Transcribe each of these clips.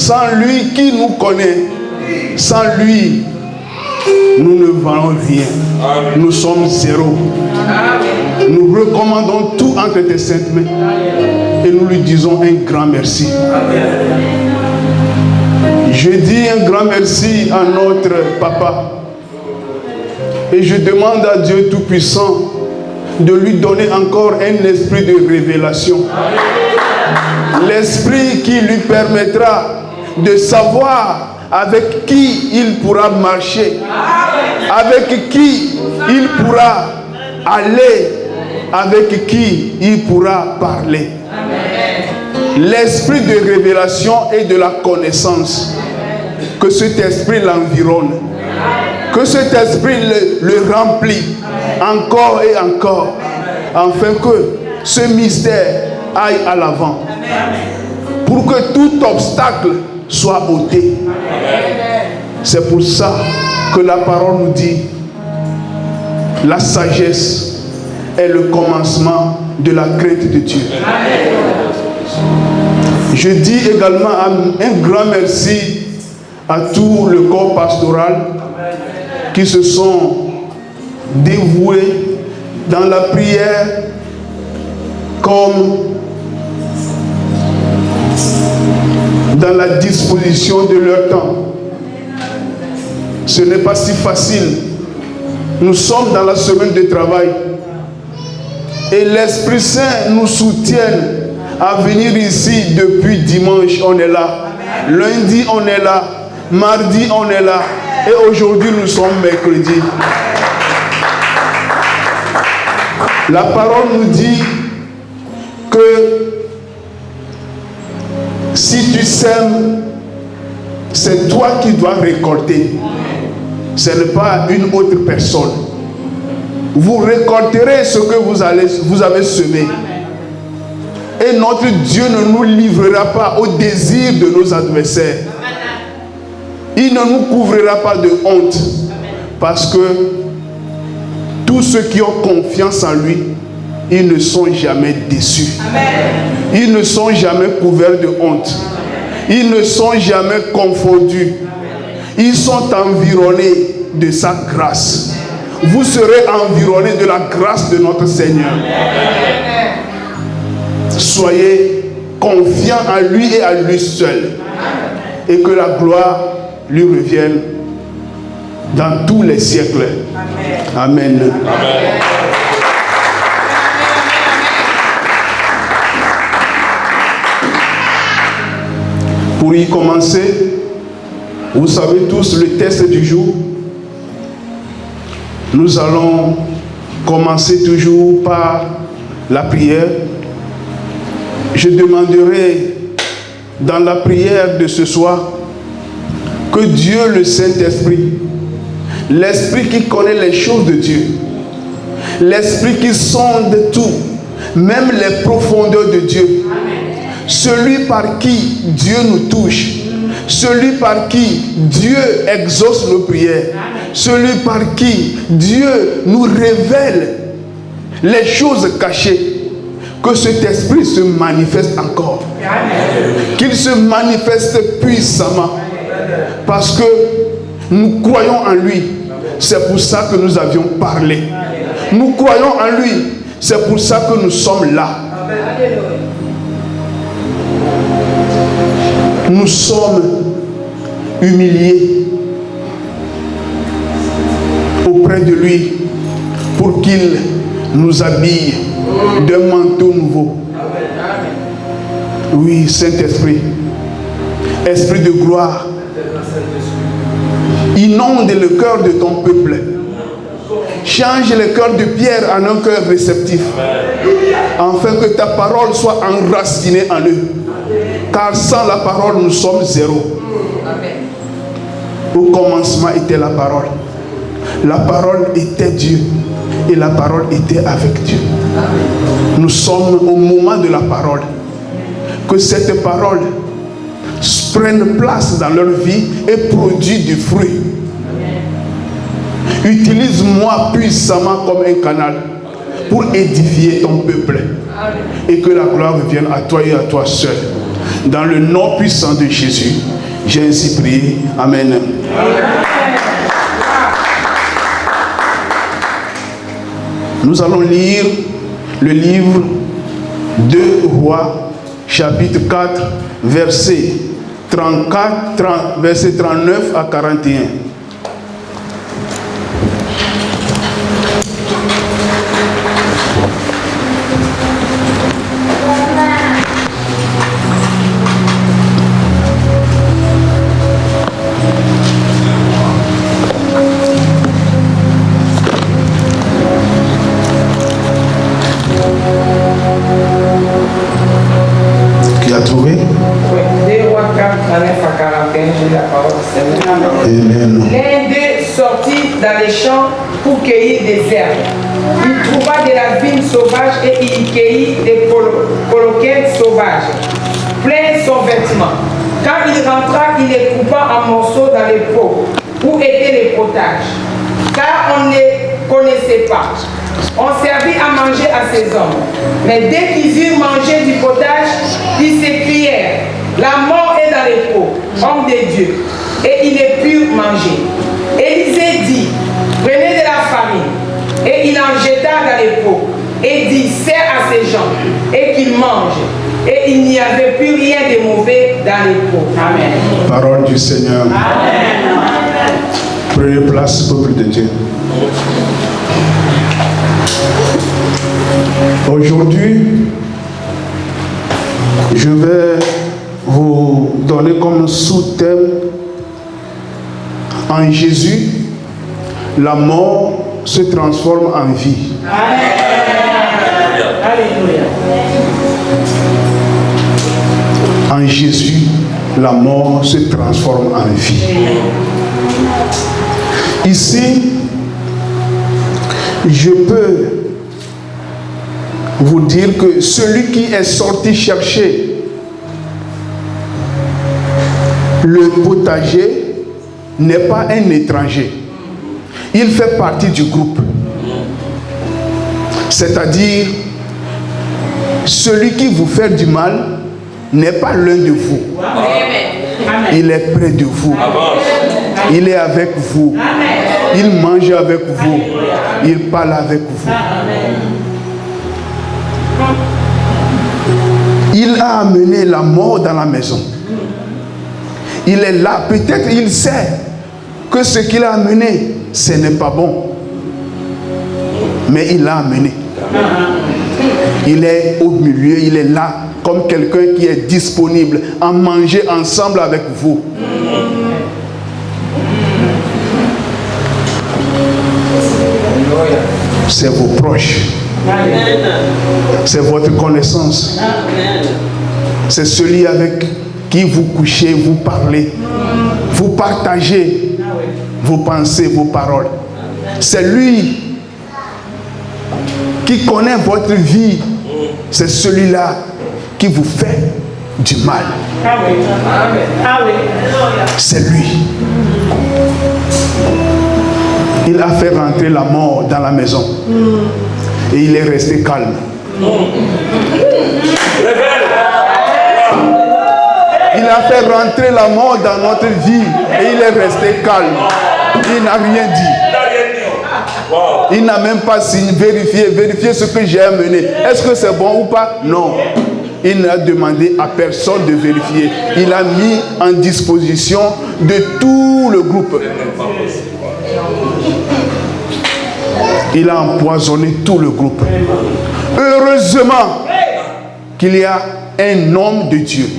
Sans lui qui nous connaît, sans lui, nous ne valons rien. Nous sommes zéro. Nous recommandons tout entre tes saintes mains et nous lui disons un grand merci. Je dis un grand merci à notre papa et je demande à Dieu Tout-Puissant de lui donner encore un esprit de révélation. L'esprit qui lui permettra de savoir avec qui il pourra marcher, avec qui il pourra aller, avec qui il pourra parler. L'esprit de révélation et de la connaissance, que cet esprit l'environne, que cet esprit le remplit encore et encore, afin que ce mystère aille à l'avant, pour que tout obstacle soit ôté. C'est pour ça que la parole nous dit: la sagesse est le commencement de la crainte de Dieu. Je dis également un grand merci à tout le corps pastoral qui se sont dévoués dans la prière comme dans la disposition de leur temps. Ce n'est pas si facile. Nous sommes dans la semaine de travail et l'Esprit Saint nous soutient à venir ici. Depuis dimanche, on est là. Lundi, on est là. Mardi, on est là. Et aujourd'hui, nous sommes mercredi. La parole nous dit que si tu sèmes, c'est toi qui dois récolter. Ce n'est pas une autre personne. Vous récolterez ce que vous avez semé. Et notre Dieu ne nous livrera pas au désir de nos adversaires. Il ne nous couvrira pas de honte. Parce que tous ceux qui ont confiance en lui, ils ne sont jamais déçus. Ils ne sont jamais couverts de honte. Ils ne sont jamais confondus. Ils sont environnés de sa grâce. Vous serez environnés de la grâce de notre Seigneur. Soyez confiants en lui et à lui seul. Et que la gloire lui revienne dans tous les siècles. Amen. Amen. Pour y commencer, vous savez tous le test du jour. Nous allons commencer toujours par la prière. Je demanderai dans la prière de ce soir que Dieu, le Saint-Esprit, l'Esprit qui connaît les choses de Dieu, l'Esprit qui sonde tout, même les profondeurs de Dieu, celui par qui Dieu nous touche, celui par qui Dieu exauce nos prières, celui par qui Dieu nous révèle les choses cachées, que cet esprit se manifeste encore, qu'il se manifeste puissamment, parce que nous croyons en lui. C'est pour ça que nous avions parlé. Nous croyons en lui. C'est pour ça que nous sommes là. Nous sommes humiliés auprès de lui pour qu'il nous habille d'un manteau nouveau. Oui, Saint-Esprit, Esprit de gloire, inonde le cœur de ton peuple. Change le cœur de pierre en un cœur réceptif, afin que ta parole soit enracinée en eux. Car sans la parole, nous sommes zéro. Au commencement était la parole. La parole était Dieu. Et la parole était avec Dieu. Nous sommes au moment de la parole. Que cette parole prenne place dans leur vie et produise du fruit. Utilise-moi puissamment comme un canal pour édifier ton peuple. Et que la gloire revienne à toi et à toi seul. Dans le nom puissant de Jésus, j'ai ainsi prié. Amen. Nous allons lire le livre 2 Rois, chapitre 4, verset 39 à 41. Qui a trouvé? Oui, 2 Rois 4, 39 à 41, j'ai la parole du Seigneur. Amen. L'un d'eux sortit dans les champs pour cueillir des herbes. Il trouva de la vigne sauvage et il y cueillit des coloquettes sauvages. Plein son vêtement. Quand il rentra, il les coupa en morceaux dans les pots où étaient les potages. Car on ne les connaissait pas. On servit à manger à ces hommes. Mais dès qu'ils eurent mangé du potage, ils s'écrièrent: la mort est dans les pots, homme de Dieu. Et ils ne purent manger. Élisée dit: prenez de la farine. Et il en jeta dans les pots. Et dit: sers à ces gens, et qu'ils mangent. Et il n'y avait plus rien de mauvais dans les pots. Amen. Parole du Seigneur. Amen. Prenez place, peuple de Dieu. Aujourd'hui, je vais vous donner comme sous-thème: en Jésus, la mort se transforme en vie. Amen. Alléluia. En Jésus, la mort se transforme en vie. Ici, je peux vous dire que celui qui est sorti chercher le potager n'est pas un étranger. Il fait partie du groupe. C'est-à-dire, celui qui vous fait du mal n'est pas l'un de vous. Il est près de vous. Il est avec vous. Il mange avec vous. Il parle avec vous. Il a amené la mort dans la maison. Il est là. Peut-être il sait que ce qu'il a amené, ce n'est pas bon. Mais il l'a amené. Il est au milieu, il est là, comme quelqu'un qui est disponible à manger ensemble avec vous. C'est vos proches. C'est votre connaissance. C'est celui avec qui vous couchez, vous parlez, vous partagez vos pensées, vos paroles. C'est lui qui connaît votre vie. C'est celui-là qui vous fait du mal. C'est lui. Il a fait rentrer la mort dans la maison. Et il est resté calme. Il a fait rentrer la mort dans notre vie. Et il est resté calme. Il n'a rien dit. Il n'a même pas vérifié ce que j'ai amené. Est-ce que c'est bon ou pas? Non. Il n'a demandé à personne de vérifier. Il a mis en disposition de tout le groupe. Il a empoisonné tout le groupe. Heureusement qu'il y a un homme de Dieu.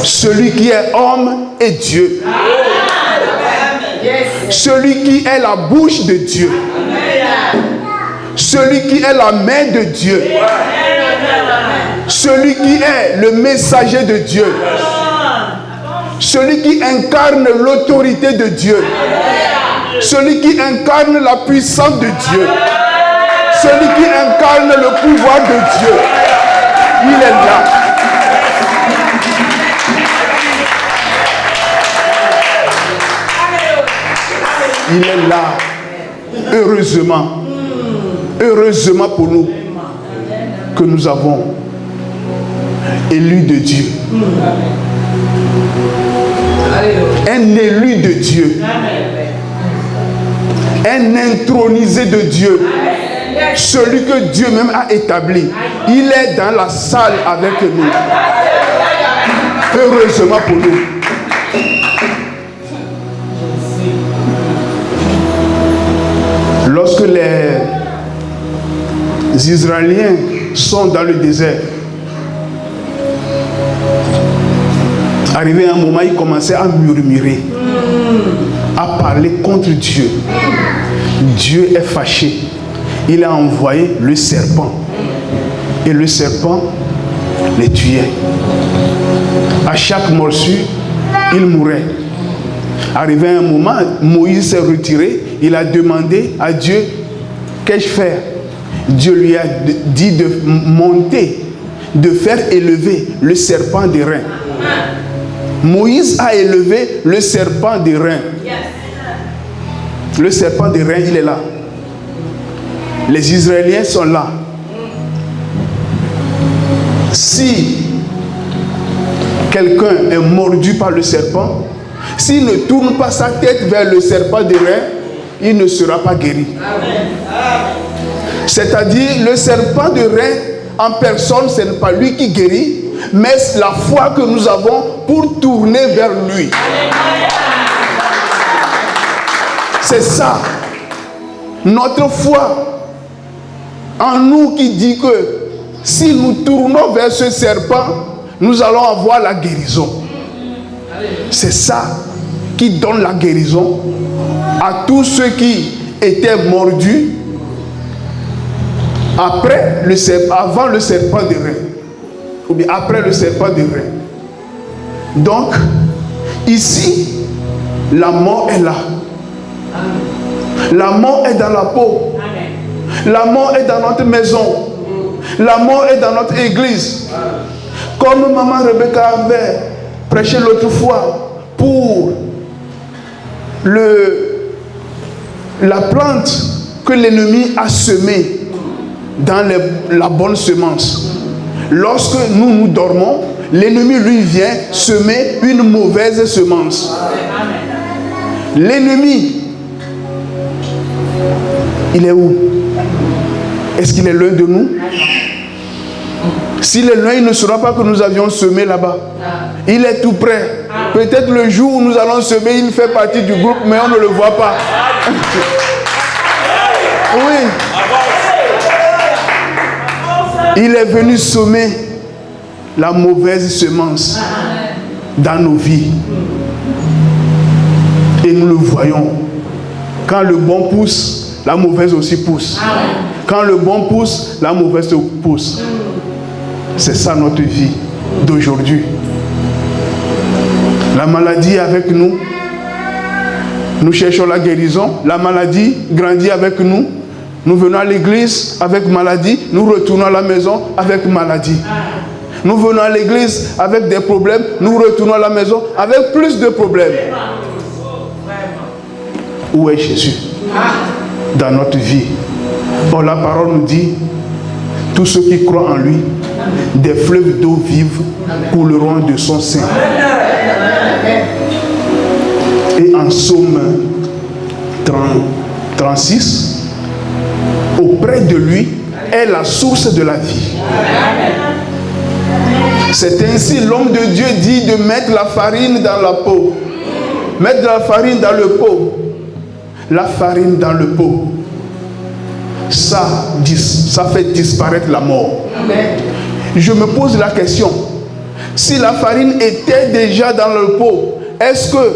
Celui qui est homme est Dieu. Celui qui est la bouche de Dieu. Celui qui est la main de Dieu. Celui qui est le messager de Dieu. Celui qui incarne l'autorité de Dieu. Celui qui incarne la puissance de Dieu. Celui qui incarne le pouvoir de Dieu. Il est là. Il est là. Heureusement. Heureusement pour nous que nous avons élu de Dieu. Un élu de Dieu. Un intronisé de Dieu. Celui que Dieu même a établi. Il est dans la salle avec nous. Heureusement pour nous. Lorsque les Israéliens sont dans le désert, arrivé à un moment, ils commençaient à murmurer, à parler contre Dieu. Dieu est fâché. Il a envoyé le serpent. Et le serpent les tuait. À chaque morsure, il mourait. Arrivé à un moment, Moïse s'est retiré. Il a demandé à Dieu, qu'ai-je faire? Dieu lui a dit de monter, de faire élever le serpent des reins. Moïse a élevé le serpent des reins. Le serpent des reins, il est là. Les Israéliens sont là. Si quelqu'un est mordu par le serpent, s'il ne tourne pas sa tête vers le serpent des reins, il ne sera pas guéri. C'est-à-dire, le serpent de reins en personne, ce n'est pas lui qui guérit, mais la foi que nous avons pour tourner vers lui. C'est ça. Notre foi en nous qui dit que si nous tournons vers ce serpent, nous allons avoir la guérison. C'est ça qui donne la guérison à tous ceux qui étaient mordus avant le serpent des reins. Ou bien après le serpent des reins. Donc, ici, la mort est là. La mort est dans la peau. La mort est dans notre maison. La mort est dans notre église. Comme maman Rebecca avait prêché l'autre fois pour la plante que l'ennemi a semée dans la bonne semence. Lorsque nous dormons, l'ennemi lui vient semer une mauvaise semence. L'ennemi, il est où? Est-ce qu'il est loin de nous? S'il est loin, il ne saura pas que nous avions semé là-bas. Il est tout près. Peut-être le jour où nous allons semer, il fait partie du groupe, mais on ne le voit pas. Oui. Il est venu semer la mauvaise semence dans nos vies. Et nous le voyons. Quand le bon pousse, la mauvaise aussi pousse. Quand le bon pousse, la mauvaise pousse. C'est ça notre vie d'aujourd'hui. La maladie est avec nous. Nous cherchons la guérison. La maladie grandit avec nous. Nous venons à l'église avec maladie. Nous retournons à la maison avec maladie. Nous venons à l'église avec des problèmes. Nous retournons à la maison avec plus de problèmes. Où est Jésus dans notre vie? Or, la parole nous dit, tous ceux qui croient en lui, des fleuves d'eau vive couleront de son sein. Et en Psaume 36, auprès de lui est la source de la vie. C'est ainsi l'homme de Dieu dit de mettre la farine dans la peau. Mettre la farine dans le pot. La farine dans le pot. Ça fait disparaître la mort. Je me pose la question. Si la farine était déjà dans le pot, est-ce que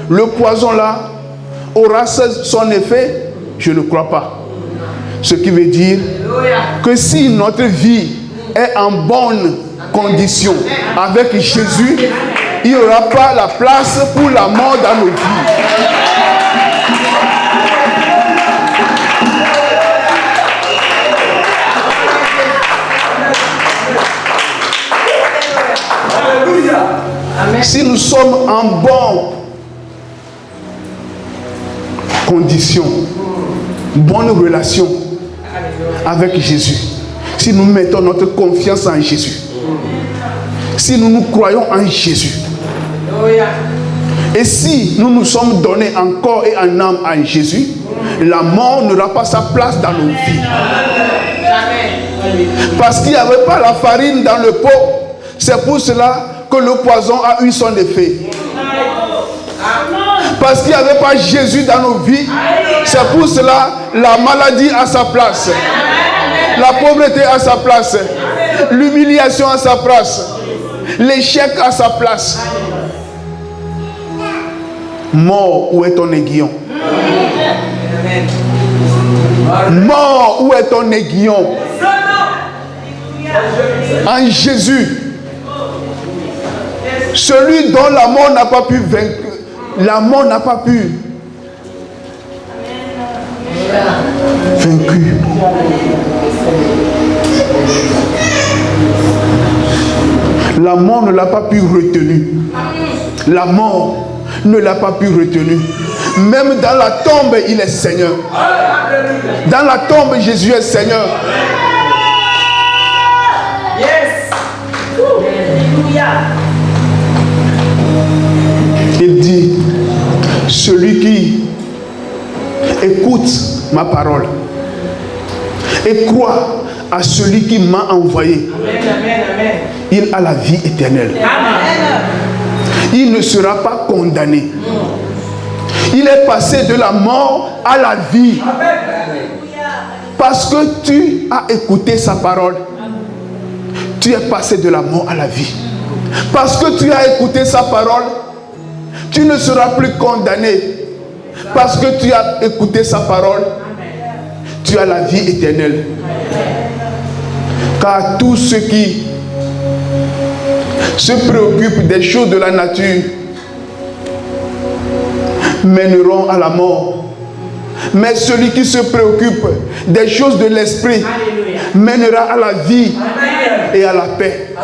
le poison là aura son effet? Je ne crois pas. Ce qui veut dire que si notre vie est en bonne condition avec Jésus, il n'y aura pas la place pour la mort dans nos vies. Si nous sommes en bonne condition, bonne relation avec Jésus, si nous mettons notre confiance en Jésus, si nous nous croyons en Jésus. Et si nous nous sommes donnés en corps et en âme à Jésus, la mort n'aura pas sa place dans nos vies. Parce qu'il n'y avait pas la farine dans le pot. C'est pour cela que le poison a eu son effet. Parce qu'il n'y avait pas Jésus dans nos vies. C'est pour cela la maladie a sa place. La pauvreté a sa place. L'humiliation a sa place. L'échec a sa place. Mort, où est ton aiguillon? Mort, où est ton aiguillon? En Jésus. Celui dont la mort n'a pas pu vaincre. La mort n'a pas pu vaincre. La mort ne l'a pas pu retenir. La mort ne l'a pas pu retenir. Même dans la tombe, il est Seigneur. Dans la tombe, Jésus est Seigneur. Il dit, celui qui écoute ma parole et croit à celui qui m'a envoyé, il a la vie éternelle. Il ne sera pas condamné. Il est passé de la mort à la vie. Parce que tu as écouté sa parole, tu es passé de la mort à la vie. Parce que tu as écouté sa parole, tu ne seras plus condamné. Parce que tu as écouté sa parole, tu as la vie éternelle. Car tous ceux qui se préoccupent des choses de la nature mèneront à la mort. Mais celui qui se préoccupe des choses de l'esprit mènera à la vie et à la paix.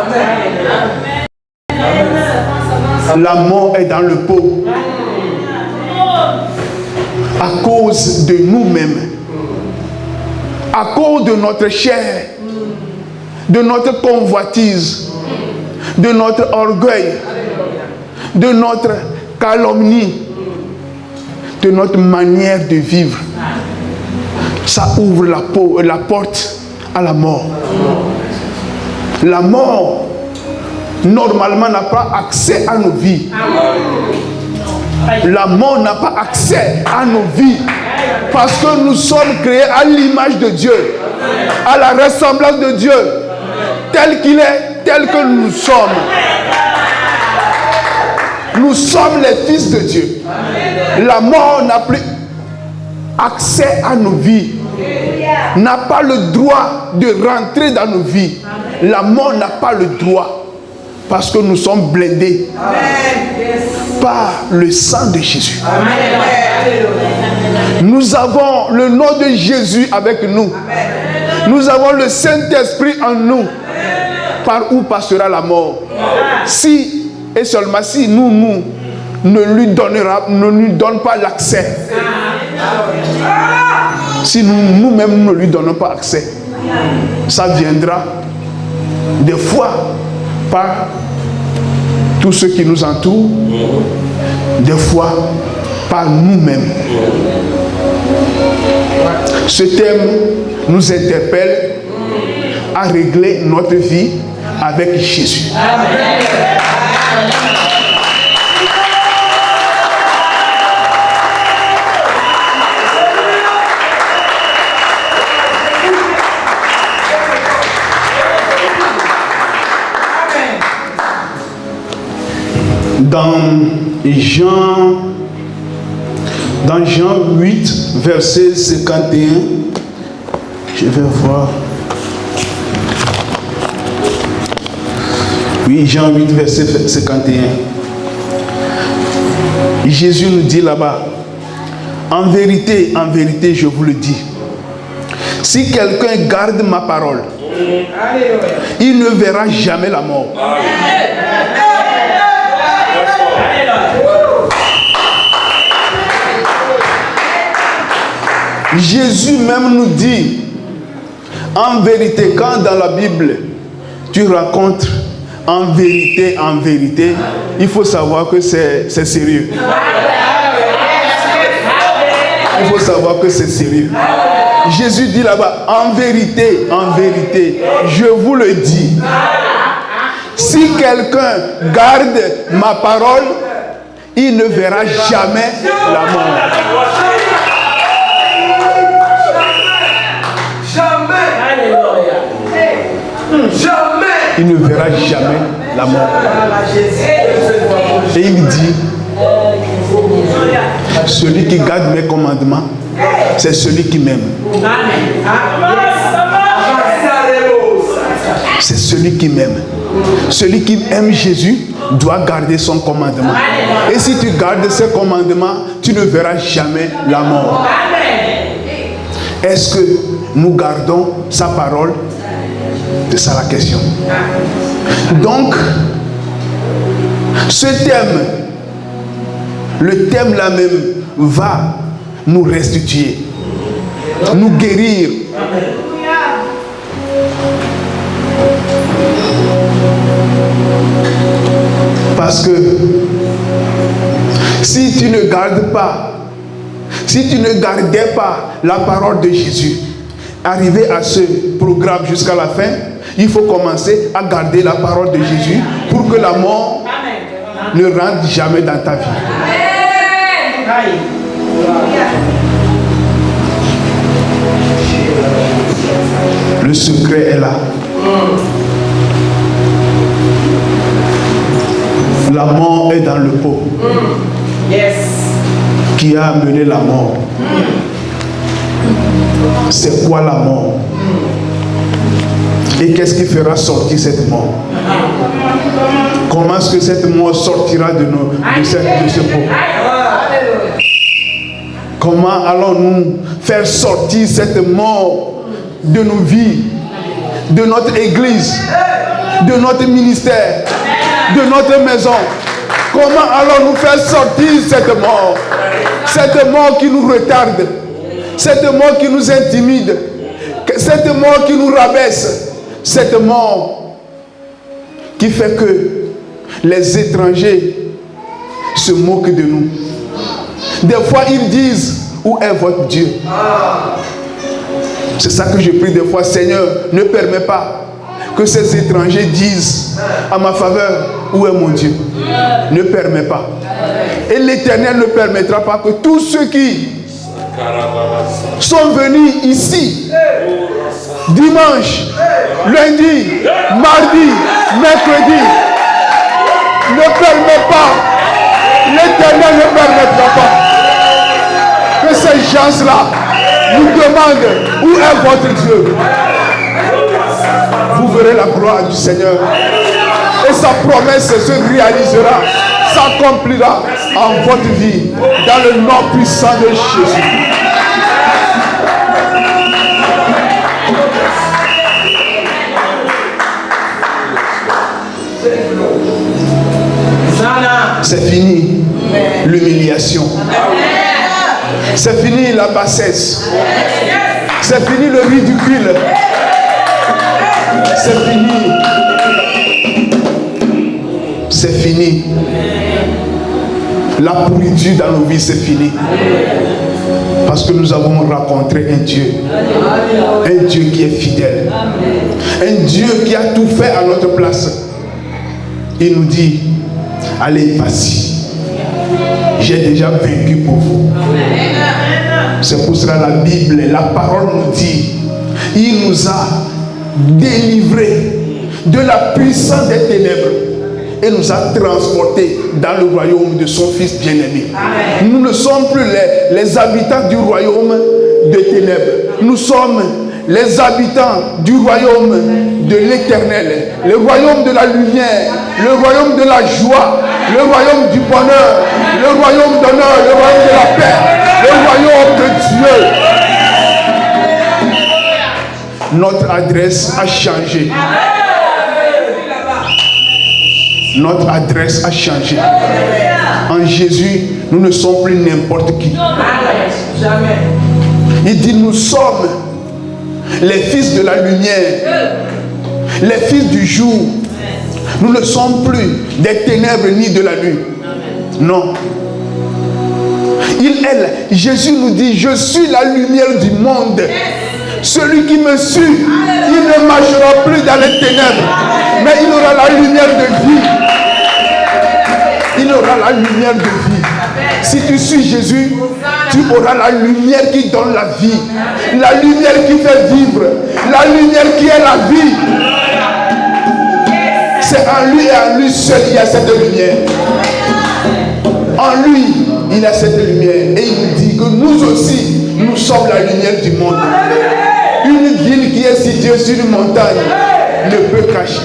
La mort est dans le pot à cause de nous-mêmes, à cause de notre chair, de notre convoitise, de notre orgueil, de notre calomnie, de notre manière de vivre. Ça ouvre la porte à la mort. La mort, normalement, n'a pas accès à nos vies. La mort n'a pas accès à nos vies. Parce que nous sommes créés à l'image de Dieu, à la ressemblance de Dieu, tel qu'il est, tel que nous sommes. Nous sommes les fils de Dieu. La mort n'a plus accès à nos vies, n'a pas le droit de rentrer dans nos vies. La mort n'a pas le droit, parce que nous sommes blindés par le sang de Jésus. Nous avons le nom de Jésus avec nous. Nous avons le Saint-Esprit en nous. Par où passera la mort? Si et seulement si nous ne lui donnons pas l'accès. Si nous-mêmes ne lui donnons pas accès, ça viendra des fois par tous ceux qui nous entourent, des fois par nous-mêmes. Ce thème nous interpelle à régler notre vie avec Jésus. Amen. Dans Jean 8, verset 51, je vais voir. Oui, Jean 8, verset 51. Jésus nous dit là-bas, en vérité, je vous le dis, si quelqu'un garde ma parole, il ne verra jamais la mort. Jésus même nous dit, en vérité, quand dans la Bible, tu rencontres en vérité, il faut savoir que c'est sérieux. Il faut savoir que c'est sérieux. Jésus dit là-bas, en vérité, je vous le dis. Si quelqu'un garde ma parole, il ne verra jamais la mort. Il ne verra jamais la mort. Et il dit, celui qui garde mes commandements, c'est celui qui m'aime. C'est celui qui m'aime. Celui qui aime Jésus doit garder son commandement. Et si tu gardes ses commandements, tu ne verras jamais la mort. Est-ce que nous gardons sa parole? C'est ça la question. Donc, ce thème, le thème là même, va nous restituer, nous guérir. Parce que si tu ne gardes pas, si tu ne gardais pas la parole de Jésus, arriver à ce programme jusqu'à la fin, il faut commencer à garder la parole de Jésus pour que la mort ne rentre jamais dans ta vie. Le secret est là. La mort est dans le pot. Qui a amené la mort? C'est quoi la mort? Et qu'est-ce qui fera sortir cette mort? Comment est-ce que cette mort sortira de ce pot? Comment allons-nous faire sortir cette mort de nos vies, de notre église, de notre ministère, de notre maison? Comment allons-nous faire sortir cette mort? Cette mort qui nous retarde, cette mort qui nous intimide, cette mort qui nous rabaisse, cette mort qui fait que les étrangers se moquent de nous. Des fois, ils disent, où est votre Dieu? C'est ça que je prie des fois, Seigneur, ne permets pas que ces étrangers disent à ma faveur, où est mon Dieu? Ne permets pas. Et l'Éternel ne permettra pas que tous ceux qui sont venus ici, dimanche, lundi, mardi, mercredi, ne permet pas, l'Éternel ne permettra pas que ces gens-là nous demandent où est votre Dieu. Vous verrez la gloire du Seigneur et sa promesse se réalisera, s'accomplira en votre vie dans le nom puissant de Jésus. C'est fini l'humiliation. C'est fini la bassesse. C'est fini le ridicule. C'est fini. C'est fini. La pourriture dans nos vies, c'est fini. Parce que nous avons rencontré un Dieu. Un Dieu qui est fidèle. Un Dieu qui a tout fait à notre place. Il nous dit, allez, vas-y. J'ai déjà vaincu pour vous. C'est pour cela la Bible, la parole nous dit, il nous a délivrés de la puissance des ténèbres et nous a transportés dans le royaume de son Fils bien-aimé. Nous ne sommes plus les habitants du royaume des ténèbres. Nous sommes les habitants du royaume de l'Éternel, le royaume de la lumière, le royaume de la joie, le royaume du bonheur, le royaume d'honneur, le royaume de la paix, le royaume de Dieu. Notre adresse a changé. Notre adresse a changé. En Jésus, nous ne sommes plus n'importe qui. Il dit, nous sommes les fils de la lumière, les fils du jour, Nous ne sommes plus des ténèbres ni de la nuit. Non. Jésus nous dit, je suis la lumière du monde. Celui qui me suit, il ne marchera plus dans les ténèbres, mais il aura la lumière de vie. Il aura la lumière de vie. Si tu suis Jésus, tu auras la lumière qui donne la vie. La lumière qui fait vivre. La lumière qui est la vie. C'est en lui et en lui seul il y a cette lumière. En lui, il a cette lumière. Et il nous dit que nous aussi, nous sommes la lumière du monde. Une ville qui est située sur une montagne ne peut être cachée.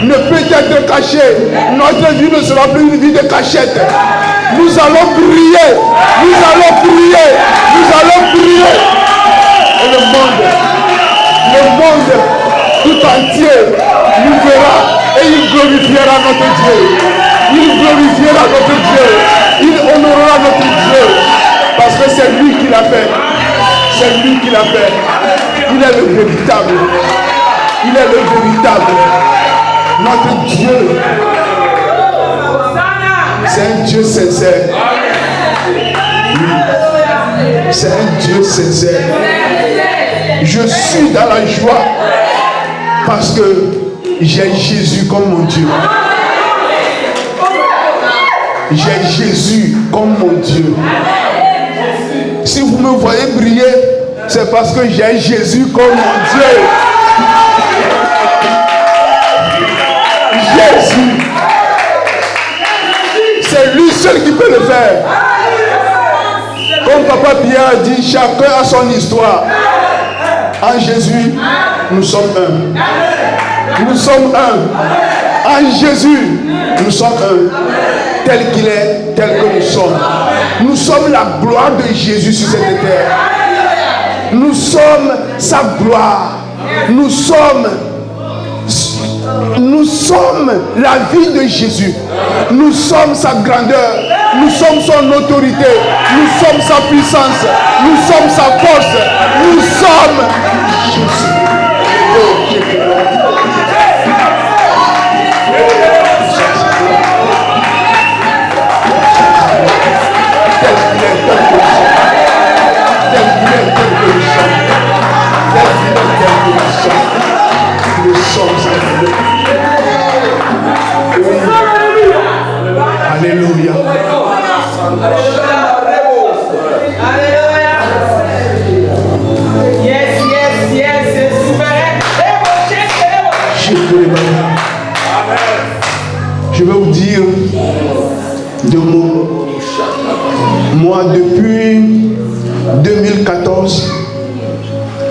Ne peut être cachée. Notre vie ne sera plus une vie de cachette. Nous allons briller. Nous allons briller. Nous allons briller. Et le monde tout entier nous verra et il glorifiera notre Dieu. Il glorifiera notre Dieu. Il honorera notre Dieu. Parce que c'est lui qui l'a fait. C'est lui qui l'a fait. Il est le véritable. Il est le véritable. Notre Dieu. C'est un Dieu sincère. Oui. C'est un Dieu sincère. Je suis dans la joie parce que j'ai Jésus comme mon Dieu. J'ai Jésus comme mon Dieu. Si vous me voyez briller, c'est parce que j'ai Jésus comme mon Dieu. Jésus. C'est lui seul qui peut le faire. Comme Papa Pierre a dit, chacun a son histoire. En Jésus, nous sommes un. Nous sommes un. En Jésus, nous sommes un. Tel qu'il est, tel que nous sommes. Nous sommes la gloire de Jésus sur cette terre. Nous sommes sa gloire. Nous sommes la vie de Jésus. Nous sommes sa grandeur. Nous sommes son autorité. Nous sommes sa puissance. Nous sommes sa force. Nous sommes Jésus. Alléluia. Yes, c'est souverain. Je vais vous dire deux mots. Moi, depuis 2014,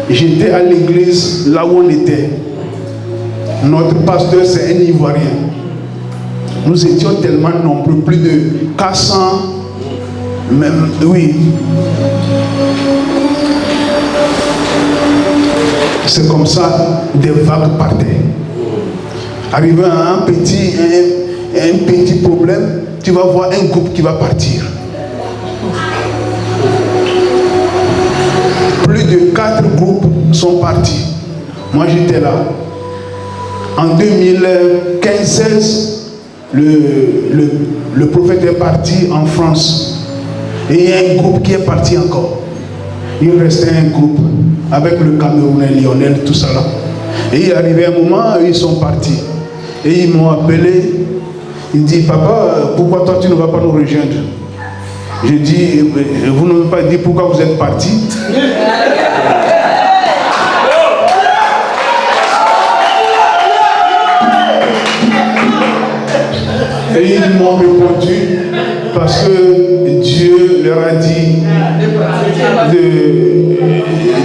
j'étais à l'église là où on était. Notre pasteur, c'est un Ivoirien. Nous étions tellement nombreux, plus de 400, même, oui. C'est comme ça, des vagues partaient. Arrivé à un petit problème, tu vas voir un groupe qui va partir. Plus de 4 groupes sont partis. Moi, j'étais là. En 2015-16, le prophète est parti en France. Et il y a un groupe qui est parti encore. Il restait un groupe avec le Camerounais, Lionel, tout ça là. Et il est arrivé un moment, ils sont partis. Et ils m'ont appelé. Il dit, papa, pourquoi toi tu ne vas pas nous rejoindre? Je dis, vous ne m'avez pas dit pourquoi vous êtes parti? Et ils m'ont répondu parce que Dieu leur a dit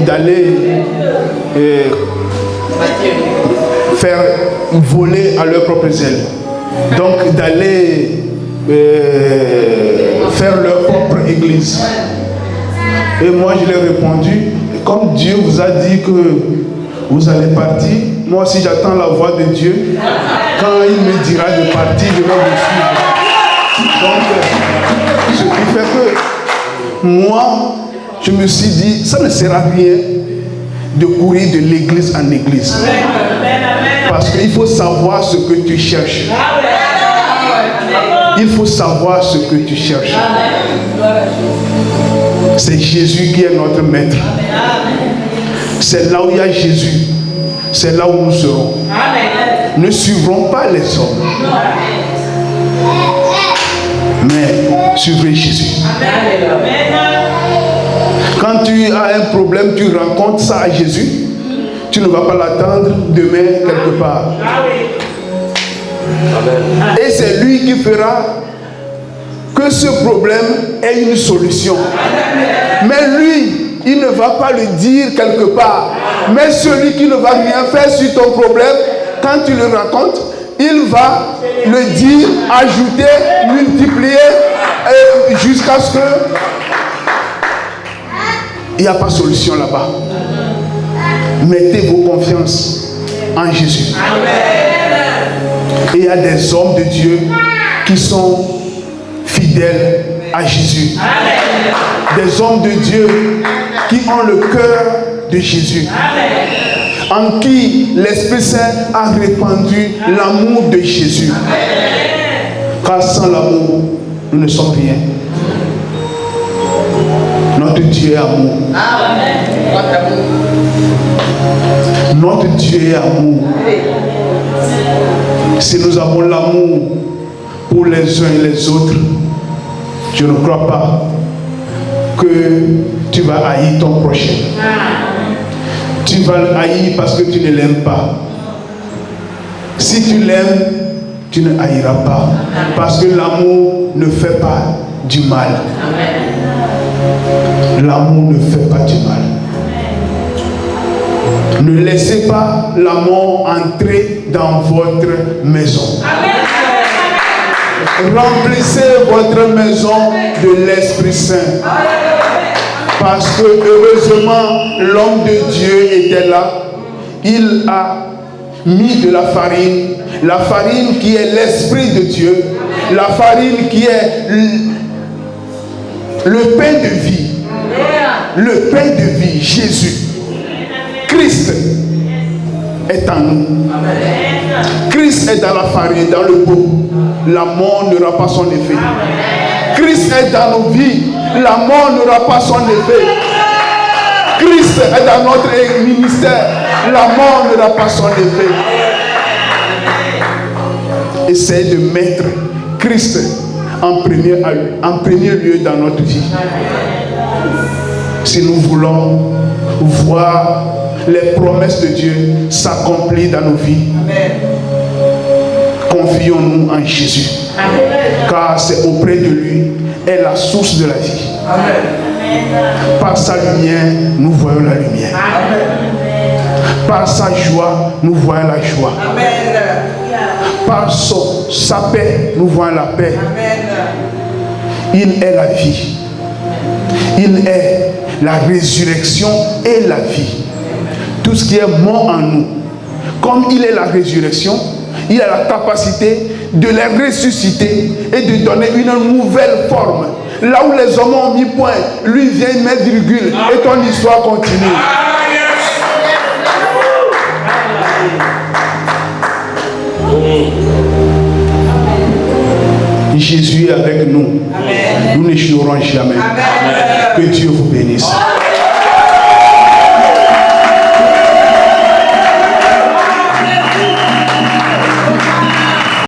d'aller faire voler à leurs propres ailes. Donc d'aller faire leur propre église. Et moi je leur ai répondu, comme Dieu vous a dit que vous allez partir, moi aussi j'attends la voix de Dieu. Quand il me dira de partir, je vais vous suivre. Donc, ce qui fait que moi, je me suis dit, ça ne sert à rien de courir de l'église en église. Parce qu'il faut savoir ce que tu cherches. Il faut savoir ce que tu cherches. C'est Jésus qui est notre maître. C'est là où il y a Jésus. C'est là où nous serons. Ne suivrons pas les hommes. Mais suivrez Jésus. Quand tu as un problème, tu racontes ça à Jésus. Tu ne vas pas l'attendre demain quelque part. Et c'est lui qui fera que ce problème ait une solution. Mais lui, il ne va pas le dire quelque part. Mais celui qui ne va rien faire sur ton problème, quand tu le racontes, il va le dire, ajouter, multiplier, jusqu'à ce que il n'y a pas de solution là-bas. Mettez vos confiances en Jésus. Et il y a des hommes de Dieu qui sont fidèles à Jésus. Des hommes de Dieu qui ont le cœur de Jésus. En qui l'Esprit Saint a répandu l'amour de Jésus. Car sans l'amour, nous ne sommes rien. Notre Dieu est amour. Notre Dieu est amour. Si nous avons l'amour pour les uns et les autres, je ne crois pas que tu vas haïr ton prochain. Tu vas le haïr parce que tu ne l'aimes pas. Si tu l'aimes, tu ne haïras pas. Parce que l'amour ne fait pas du mal. L'amour ne fait pas du mal. Ne laissez pas l'amour entrer dans votre maison. Remplissez votre maison de l'Esprit Saint. Parce que heureusement, l'homme de Dieu était là. Il a mis de la farine qui est l'Esprit de Dieu, la farine qui est le pain de vie. Le pain de vie, Jésus. Christ est en nous. Christ est dans la farine, dans le pot. La mort n'aura pas son effet. Christ est dans nos vies. La mort n'aura pas son effet. Christ est dans notre ministère. La mort n'aura pas son effet. Essayez de mettre Christ en premier lieu dans notre vie. Si nous voulons voir les promesses de Dieu s'accomplir dans nos vies, confions-nous en Jésus. Car c'est auprès de lui est la source de la vie. Par sa lumière, nous voyons la lumière. Par sa joie, nous voyons la joie. Par sa paix, nous voyons la paix. Il est la vie. Il est la résurrection et la vie. Tout ce qui est mort en nous, comme il est la résurrection, il a la capacité de les ressusciter et de donner une nouvelle forme. Là où les hommes ont mis point, lui vient mettre virgule et ton histoire continue. Jésus est avec nous. Nous n'échouerons jamais. Que Dieu vous bénisse.